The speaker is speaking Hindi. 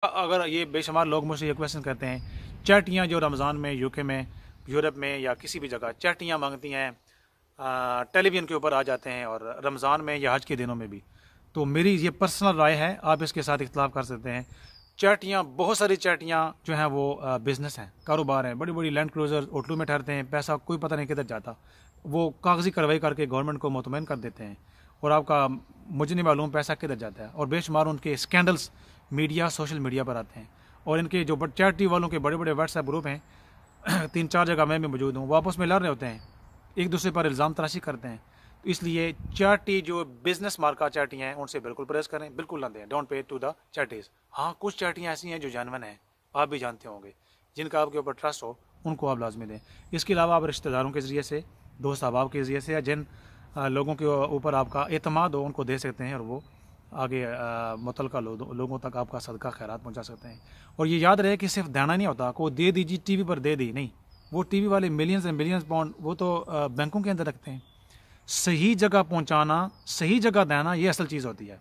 अगर ये बेशुमार लोग मुझसे ये क्वेश्चन करते हैं, चाटियाँ जो रमज़ान में यूके में, यूरोप में या किसी भी जगह चाटियाँ मांगती हैं, टेलीविज़न के ऊपर आ जाते हैं और रमज़ान में या हज के दिनों में भी, तो मेरी ये पर्सनल राय है, आप इसके साथ इख्तलाफ कर सकते हैं। चाटियाँ, बहुत सारी चाटियाँ जो हैं वो बिज़नेस हैं, कारोबार हैं, बड़ी बड़ी लैंड क्रूज़र होटलों में ठहरते हैं, पैसा कोई पता नहीं किधर जाता, वो कागजी कार्रवाई करके गवर्नमेंट को मुतमईन कर देते हैं और आपका मुझे नहीं मालूम पैसा किधर जाता है। और बेशुमार उनके स्कैंडल्स मीडिया, सोशल मीडिया पर आते हैं और इनके जो चैरिटी वालों के बड़े बड़े व्हाट्सएप ग्रुप हैं 3-4 जगह मैं भी मौजूद हूँ, वो आपस में लड़ रहे होते हैं, एक दूसरे पर इल्ज़ाम तराशी करते हैं। तो इसलिए चैरिटी जो बिजनेस मार्का चैरिटियाँ हैं उनसे बिल्कुल परहेज करें, बिल्कुल ना दें, don't pay to the charities. हाँ, कुछ चैरिटियाँ ऐसी हैं जो जेन्युइन हैं, आप भी जानते होंगे, जिनका आपके ऊपर ट्रस्ट हो, उनको आप लाजमी दें। इसके अलावा आप रिश्तेदारों के ज़रिए से, दोस्त अहबाब के ज़रिए से, या जिन लोगों के ऊपर आपका एतमाद हो उनको दे सकते हैं और वो आगे मुतलका लोगों तक आपका सदका खैरात पहुंचा सकते हैं। और ये याद रहे कि सिर्फ देना नहीं होता, को दे दीजिए टीवी पर दे दी नहीं, वो टीवी वाले मिलियंस एंड मिलियंस पाउंड वो तो बैंकों के अंदर रखते हैं। सही जगह पहुंचाना, सही जगह देना, ये असल चीज़ होती है।